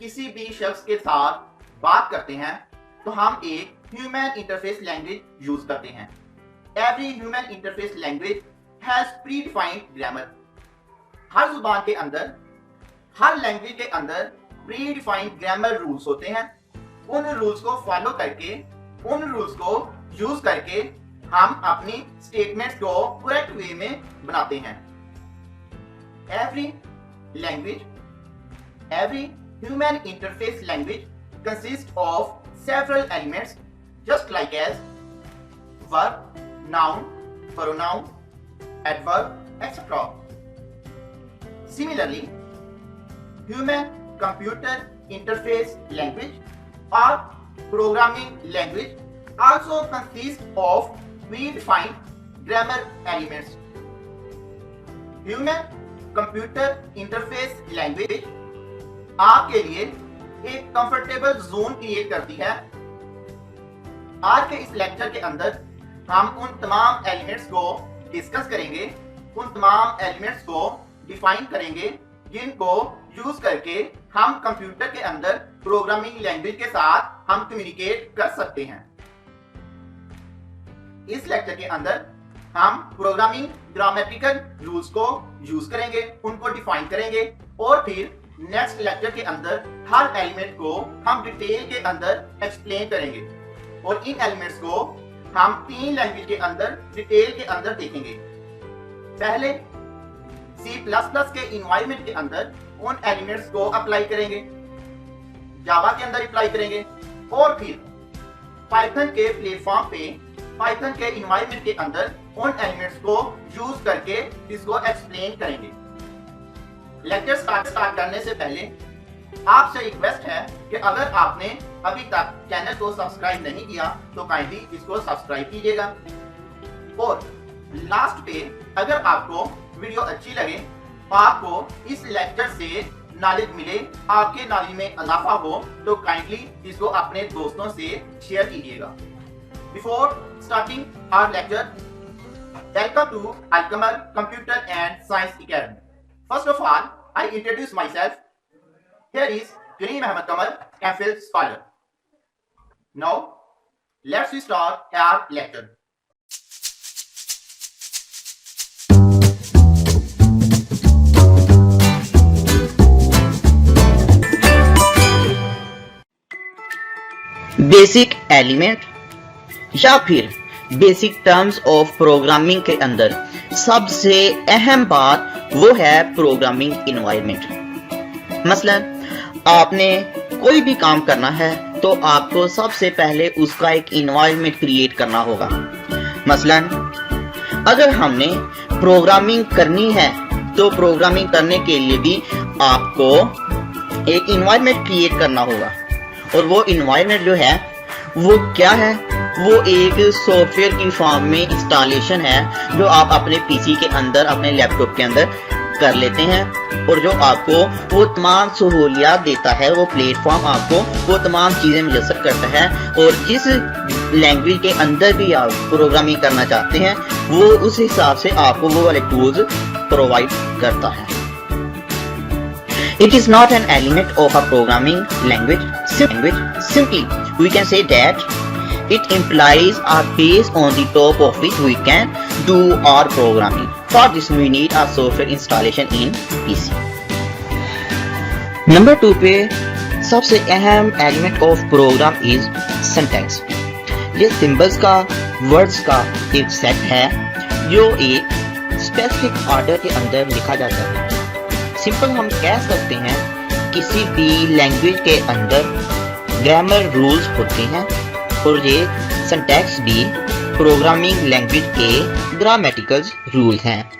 किसी भी शख्स के साथ बात करते हैं तो हम एक ह्यूमन इंटरफेस लैंग्वेज यूज करते हैं। Every human interface language has predefined grammar. हर जुबान के अंदर, हर लैंग्वेज के अंदर प्री डिफाइंड ग्रामर रूल्स होते हैं। उन रूल्स को फॉलो करके, उन रूल्स को यूज करके हम अपनी स्टेटमेंट्स को करेक्ट वे में बनाते हैं। Every language, every human interface language consists of several elements just like as verb, noun, pronoun, adverb, etc. Similarly, human computer interface language or programming language also consists of predefined grammar elements. Human computer interface language आपके लिए एक comfortable zone create करती है। आज के इस lecture के अंदर हम उन तमाम एलिमेंट्स को डिस्कस करेंगे, उन तमाम एलिमेंट्स को डिफाइन करेंगे जिनको यूज करके हम कंप्यूटर के अंदर प्रोग्रामिंग लैंग्वेज के साथ हम कम्युनिकेट कर सकते हैं। इस लेक्चर के अंदर हम प्रोग्रामिंग ग्रामेटिकल रूल्स को यूज करेंगे, उनको डिफाइन करेंगे और फिर नेक्स्ट लेक्चर के अंदर हर एलिमेंट को हम डिटेल के अंदर एक्सप्लेन करेंगे और इन एलिमेंट्स को हम 3 लैंग्वेज के अंदर डिटेल के अंदर देखेंगे। पहले C++ के इन्वायरमेंट के अंदर उन एलिमेंट्स को अप्लाई करेंगे, जावा के अंदर अप्लाई करेंगे और फिर पाइथन के प्लेटफॉर्म पे, पाइथन के इन्वायरमेंट के अंदर उन एलिमेंट्स को यूज करके इसको एक्सप्लेन करेंगे। लेक्चर स्टार्ट करने से पहले आपसे रिक्वेस्ट है कि अगर आपने अभी तक चैनल को सब्सक्राइब नहीं किया तो काइंडली इसको सब्सक्राइब कीजिएगा और लास्ट पे अगर आपको वीडियो अच्छी लगे, आपको इस लेक्चर से नॉलेज मिले, आपके नॉलेज में इजाफा हो तो काइंडली इसको अपने दोस्तों से शेयर कीजिएगा। Before starting our lecture, welcome to अलकमर computer and science academy. First of all, I introduce myself. Here is Kareem Ahmed Kamal, MPhil scholar. Now, let's start our lecture. Basic element या फिर basic terms of programming के अंदर सबसे अहम बात वो है प्रोग्रामिंग इन्वायरमेंट। मसलन आपने कोई भी काम करना है तो आपको सबसे पहले उसका एक इन्वायरमेंट क्रिएट करना होगा। मसलन अगर हमने प्रोग्रामिंग करनी है तो प्रोग्रामिंग करने के लिए भी आपको एक इन्वायरमेंट क्रिएट करना होगा और वो इन्वायरमेंट जो है वो क्या है, वो एक सॉफ्टवेयर की फॉर्म में इंस्टॉलेशन है जो आप अपने पीसी के अंदर, अपने लैपटॉप के अंदर कर लेते हैं और जो आपको वो तमाम सहूलियात देता है, वो प्लेटफॉर्म आपको वो तमाम चीज़ें मुयस्सर करता है और जिस लैंग्वेज के अंदर भी आप प्रोग्रामिंग करना चाहते हैं वो उस हिसाब से आपको वो वाले टूल्स प्रोवाइड करता है। It is not an element of a programming language. Simply, we can say that it implies a base on the top of which we can do our programming. For this, we need a software installation in PC. Number 2 पे सबसे अहम element of program is syntax. ये symbols का, words का एक set है जो एक स्पेसिफिक ऑर्डर के अंदर लिखा जाता है। सिंपल हम कह सकते हैं किसी भी लैंग्वेज के अंदर ग्रामर रूल्स होते हैं और ये सिंटैक्स भी प्रोग्रामिंग लैंग्वेज के ग्रामेटिकल रूल्स हैं।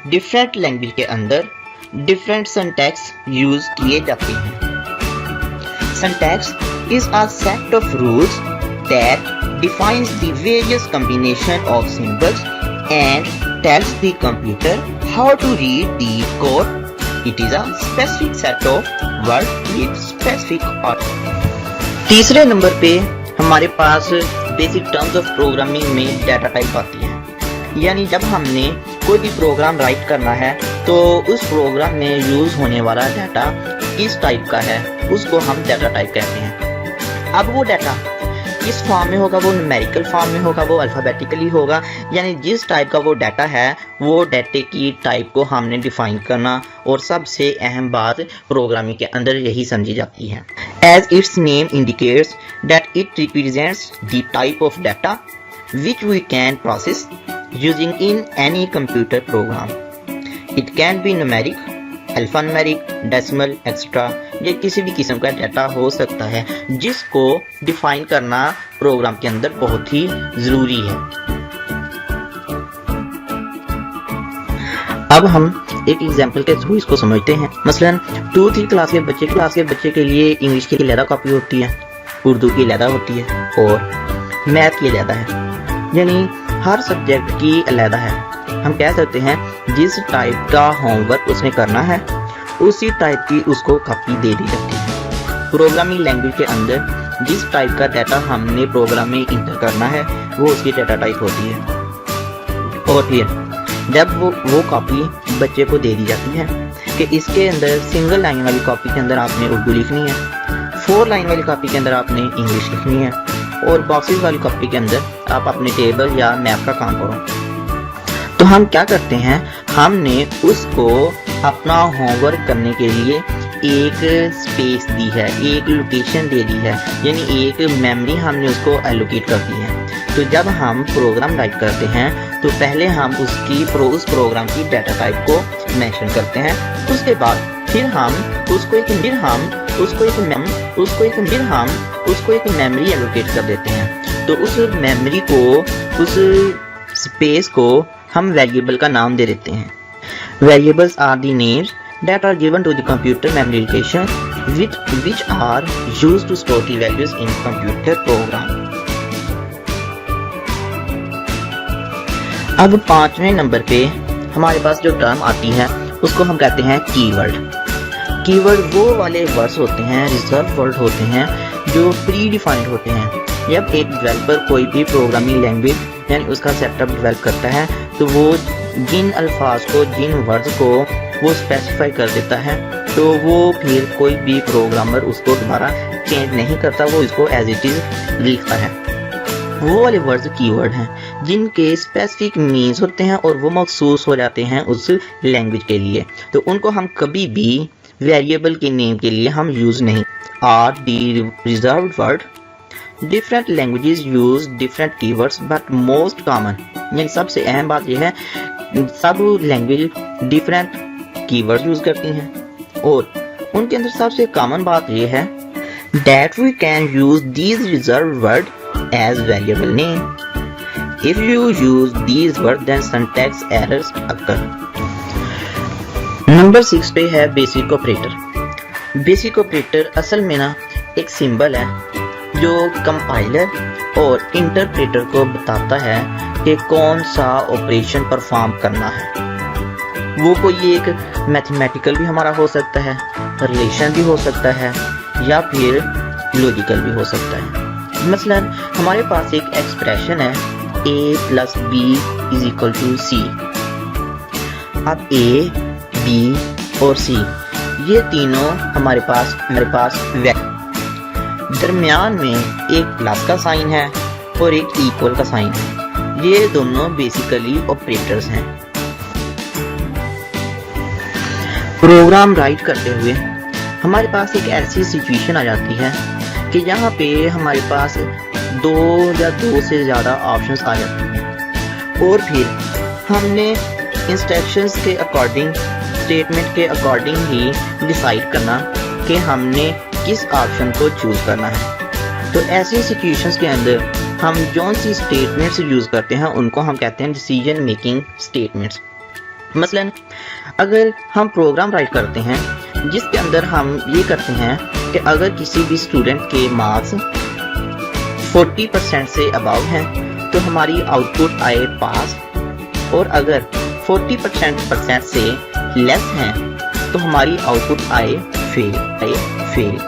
डिफरेंट लैंग्वेज के अंदर डिफरेंट सिंटैक्स यूज किए जाते हैं। Syntax is a set of rules that defines the various combination of symbols and tells the computer how to read the code. It is a specific set of words with specific order. तीसरे number पे हमारे पास basic terms of programming में data type आती है। यानी जब हमने कोई भी प्रोग्राम राइट करना है तो उस प्रोग्राम में यूज होने वाला डाटा किस टाइप का है उसको हम डाटा टाइप कहते हैं। अब वो डाटा किस फॉर्म में होगा, वो न्यूमेरिकल फॉर्म में होगा, वो अल्फ़ाबेटिकली होगा, यानी जिस टाइप का वो डाटा है वो डाटे की टाइप को हमने डिफाइन करना। और सबसे अहम बात प्रोग्रामिंग के अंदर यही समझी जाती है। As it's name indicates that it represents the type of data which we can process using in any computer program. It can be numeric, alphanumeric, decimal, etc. ये किसी भी किस्म का डाटा हो सकता है जिसको डिफाइन करना प्रोग्राम के अंदर बहुत ही ज़रूरी है। अब हम एक एग्जाम्पल के थ्रू इसको समझते हैं। मसलन 2-3 क्लास के बच्चे के लिए इंग्लिश की अलग कॉपी होती है, उर्दू की अलग होती है और मैथ की अलग है, यानी हर सब्जेक्ट की अलग है। हम कह सकते हैं जिस टाइप का होमवर्क उसने करना है उसी टाइप की उसको कॉपी दे दी जाती है। प्रोग्रामिंग लैंग्वेज के अंदर जिस टाइप का डाटा हमने प्रोग्राम में इंटर करना है वो उसकी डाटा टाइप होती है। और फिर जब वो कॉपी बच्चे को दे दी जाती है कि इसके अंदर सिंगल लाइन वाली कॉपी के अंदर आपने उर्दू लिखनी है, 4 लाइन वाली कॉपी के अंदर आपने इंग्लिश लिखनी है और बॉक्सेस वाली कॉपी के अंदर आप अपने टेबल या मैप का काम करो। तो हम क्या करते हैं, हमने उसको अपना होमवर्क करने के लिए एक स्पेस दी है, एक लोकेशन दे दी है, यानी एक मेमोरी हमने उसको एलोकेट कर दी है। तो जब हम प्रोग्राम राइट करते हैं तो पहले हम उस प्रोग्राम की डाटा टाइप को मेंशन करते हैं। उसके बाद फिर हम उसको एक मेमोरी एलोकेट कर देते हैं। तो उस मेमोरी को, उस स्पेस को हम वेरिएबल का नाम दे देते हैं। Variables are the names that are given to the computer memory location which are used to store the values in computer program. अब 5वें नंबर पे हमारे पास जो टर्म आती है उसको हम कहते हैं कीवर्ड। कीवर्ड वो वाले वर्ड्स होते हैं, रिजर्व वर्ड होते हैं जो प्री डिफाइंड होते हैं। जब एक डेवलपर कोई भी प्रोग्रामिंग लैंग्वेज यानी उसका सेटअप डेवलप करता है तो वो जिन अल्फाज को, जिन वर्ड्स को वो स्पेसिफाई कर देता है तो वो फिर कोई भी प्रोग्रामर उसको दोबारा चेंज नहीं करता, वो इसको एज इट इज लिखता है। वो वाले वर्ड्स कीवर्ड हैं जिनके स्पेसिफिक मीन्स होते हैं और वो मखसूस हो जाते हैं उस लैंग्वेज के लिए, तो उनको हम कभी भी वेरिएबल के नेम के लिए हम यूज नहीं। Are the reserved word, different languages use different keywords but most common, यानी सबसे अहम बात यह है सब लैंग्वेज डिफरेंट कीवर्ड्स यूज करती हैं और उनके अंदर सबसे कॉमन बात यह है that we can use these reserved word as variable name. If you use these words then syntax errors occur. Number 6 पे है बेसिक ऑपरेटर। बेसिक ऑपरेटर असल में ना एक सिंबल है जो कंपाइलर और इंटरप्रेटर को बताता है कि कौन सा ऑपरेशन परफॉर्म करना है। वो कोई एक मैथमेटिकल भी हमारा हो सकता है, रिलेशन भी हो सकता है या फिर लॉजिकल भी हो सकता है। मसलन हमारे पास एक एक्सप्रेशन है a + b = c। अब a, b और c ये तीनों हमारे पास दरमियान में एक प्लस का साइन है और एक इक्वल का साइन है। ये दोनों बेसिकली ऑपरेटर्स हैं। प्रोग्राम राइट करते हुए हमारे पास एक ऐसी सिचुएशन आ जाती है कि यहाँ पे हमारे पास 2 या 2 से ज़्यादा ऑप्शंस आ जाते हैं और फिर हमने इंस्ट्रक्शंस के अकॉर्डिंग, स्टेटमेंट के अकॉर्डिंग ही डिसाइड करना कि हमने किस ऑप्शन को चूज़ करना है। तो ऐसी सिचुएशंस के अंदर हम जो सी स्टेटमेंट्स यूज़ करते हैं उनको हम कहते हैं डिसीजन मेकिंग स्टेटमेंट्स। मसलन अगर हम प्रोग्राम राइट करते हैं जिसके अंदर हम ये करते हैं कि अगर किसी भी स्टूडेंट के मार्क्स 40% से अबव हैं तो हमारी आउटपुट आए पास, और अगर 40% से लेस हैं तो हमारी आउटपुट आए फेल।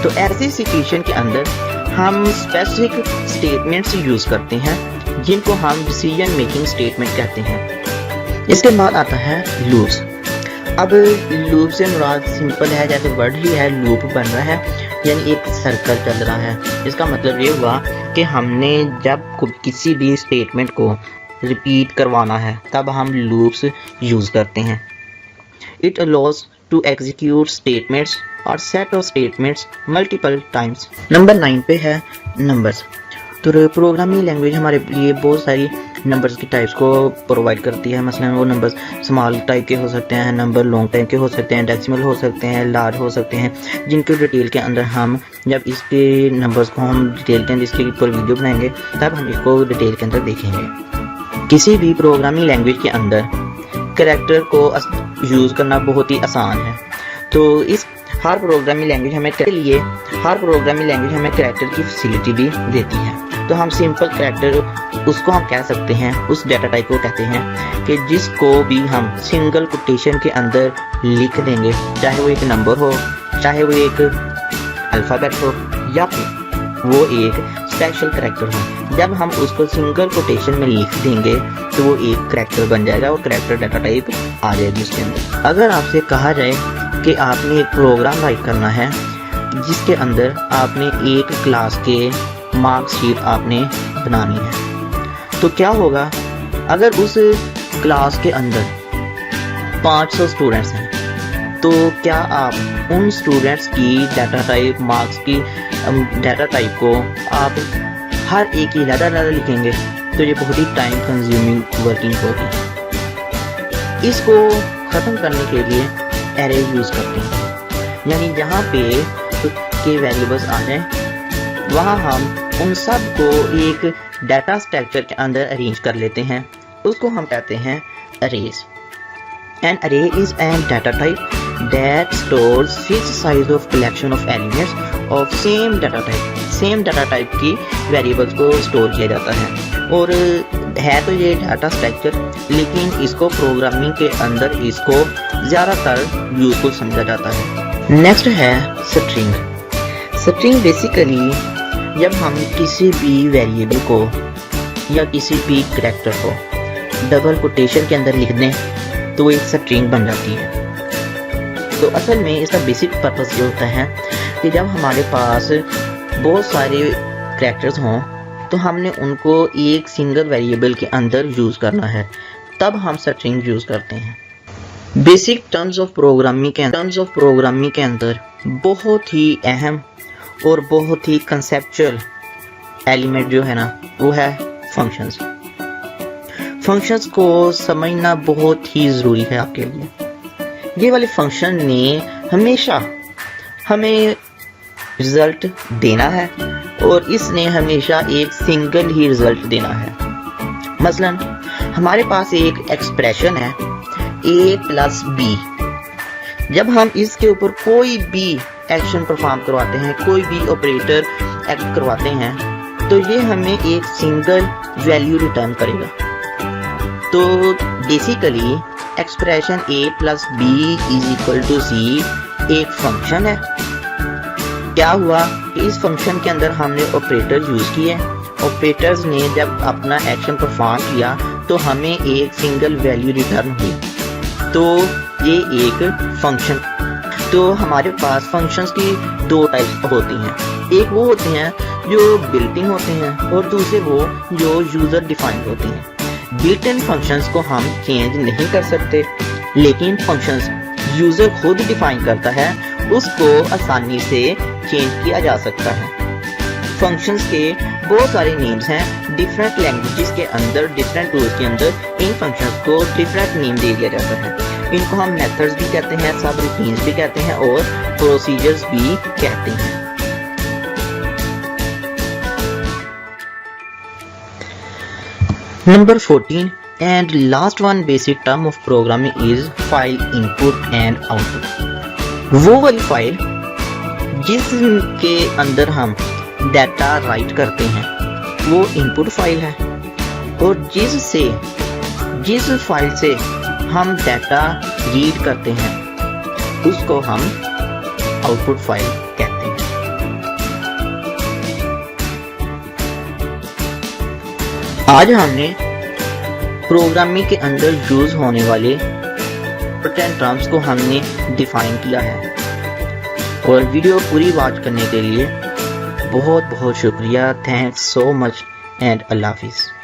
तो ऐसी सिचुएशन के अंदर हम स्पेसिफिक स्टेटमेंट्स यूज करते हैं जिनको हम डिसीजन मेकिंग स्टेटमेंट कहते हैं। इसके बाद आता है लूज। अब लूप से मुराद सिंपल है, जैसे वर्ड ही है, लूप बन रहा है, यानी एक सर्कल चल रहा है। इसका मतलब ये हुआ कि हमने जब किसी भी स्टेटमेंट को रिपीट करवाना है तब हम लूप्स यूज़ करते हैं। It allows to execute statements और set of statements multiple times. Number 9 पे है नंबर्स। तो प्रोग्रामिंग लैंग्वेज हमारे लिए बहुत सारी नंबर्स की टाइप्स को प्रोवाइड करती है। मसलन वो नंबर्स स्मॉल टाइप के हो सकते हैं, नंबर लॉन्ग टाइप के हो सकते हैं, डेसिमल हो सकते हैं, लार्ज हो सकते हैं, जिनके डिटेल के अंदर हम जब इसके नंबर्स को हम डिटेल के अंदर इसके ऊपर वीडियो बनाएंगे तब हम इसको डिटेल के अंदर देखेंगे। किसी भी प्रोग्रामिंग लैंग्वेज के अंदर कैरेक्टर को यूज़ करना बहुत ही आसान है। तो इस हर प्रोग्रामिंग लैंग्वेज हमें कैरेक्टर की फैसिलिटी भी देती है। तो हम सिंपल कैरेक्टर उसको हम कह सकते हैं, उस डाटा टाइप को कहते हैं कि जिसको भी हम सिंगल कोटेशन के अंदर लिख देंगे, चाहे वो एक नंबर हो, चाहे वो एक अल्फ़ाबेट हो, या फिर वो एक स्पेशल कैरेक्टर हो। जब हम उसको सिंगल कोटेशन में लिख देंगे तो वो एक कैरेक्टर बन जाएगा और कैरेक्टर डाटा टाइप आ जाएगी उसके अंदर। अगर आपसे कहा जाए कि आपने एक प्रोग्राम राइट करना है जिसके अंदर आपने एक क्लास के मार्कशीट आपने बनानी है, तो क्या होगा अगर उस क्लास के अंदर 500 स्टूडेंट्स हैं, तो क्या आप उन स्टूडेंट्स की डाटा टाइप मार्क्स की डाटा टाइप को आप हर एक ही अलग लिखेंगे? तो ये बहुत ही टाइम कंज्यूमिंग वर्किंग होगी। इसको ख़त्म करने के लिए एरे यूज़ करते हैं, यानी जहाँ पे के वेरिएबल्स आ जाएं वहाँ हम उन सब को एक डाटा स्ट्रक्चर के अंदर अरेंज कर लेते हैं। उसको हम कहते हैं arrays. An array is a data type that stores fixed size of collection of elements of same data type. Same data type की वेरिएबल्स को स्टोर किया जाता है। और है तो ये डाटा स्ट्रक्चर, लेकिन इसको प्रोग्रामिंग के अंदर इसको ज़्यादातर यूजफुल समझा जाता है। नेक्स्ट है स्ट्रिंग। स्ट्रिंग बेसिकली जब हम किसी भी वेरिएबल को या किसी भी कैरेक्टर को डबल कोटेशन के अंदर लिख दें तो वो एक स्ट्रिंग बन जाती है। तो असल में इसका बेसिक पर्पस ये होता है कि जब हमारे पास बहुत सारे कैरेक्टर्स हों तो हमने उनको एक सिंगल वेरिएबल के अंदर यूज़ करना है, तब हम स्ट्रिंग यूज़ करते हैं। बेसिक टर्म्स ऑफ प्रोग्रामिंग के अंदर बहुत ही अहम और बहुत ही कंसेप्चुअल एलिमेंट जो है ना वो है फंक्शंस। फंक्शंस को समझना बहुत ही ज़रूरी है आपके लिए। ये वाले फंक्शन ने हमेशा हमें रिज़ल्ट देना है और इसने हमेशा एक सिंगल ही रिज़ल्ट देना है। मसलन हमारे पास एक एक्सप्रेशन है a + b। जब हम इसके ऊपर कोई भी एक्शन परफॉर्म करवाते हैं, कोई भी ऑपरेटर एक्ट करवाते हैं, तो ये हमें एक सिंगल वैल्यू रिटर्न करेगा। तो basically expression a + b = c एक फंक्शन है। क्या हुआ कि इस फंक्शन के अंदर हमने ऑपरेटर यूज़ किए, ऑपरेटर्स ने जब अपना एक्शन परफॉर्म किया तो हमें एक सिंगल वैल्यू रिटर्न हुई। तो ये एक फंक्शन। तो हमारे पास फंक्शंस की दो टाइप्स होती हैं। एक वो होते हैं जो बिल्ट इन होते हैं और दूसरे वो जो यूज़र डिफाइंड होते हैं। बिल्ट इन फंक्शंस को हम चेंज नहीं कर सकते, लेकिन फंक्शंस यूज़र खुद डिफाइन करता है, उसको आसानी से चेंज किया जा सकता है। फंक्शंस के बहुत सारे नेम्स हैं। डिफरेंट लैंग्वेजेस के अंदर, डिफरेंट टूल्स के अंदर इन फंक्शंस को डिफरेंट नेम दे दिया जाता है। इनको हम मेथड्स भी कहते हैं, सब रूटीन्स भी कहते हैं और प्रोसीजर्स भी कहते हैं। Number 14 and last one basic term of programming is file input and output। वो वाली फाइल जिसके अंदर हम डाटा राइट करते हैं वो इनपुट फाइल है, और जिस फाइल से हम डाटा रीड करते हैं उसको हम आउटपुट फाइल कहते हैं। आज हमने प्रोग्रामिंग के अंदर यूज होने वाले इंपॉर्टेंट टर्म्स को हमने डिफाइन किया है। और वीडियो पूरी वॉच करने के लिए बहुत बहुत शुक्रिया। थैंक्स सो मच एंड अल्लाह हाफिज़।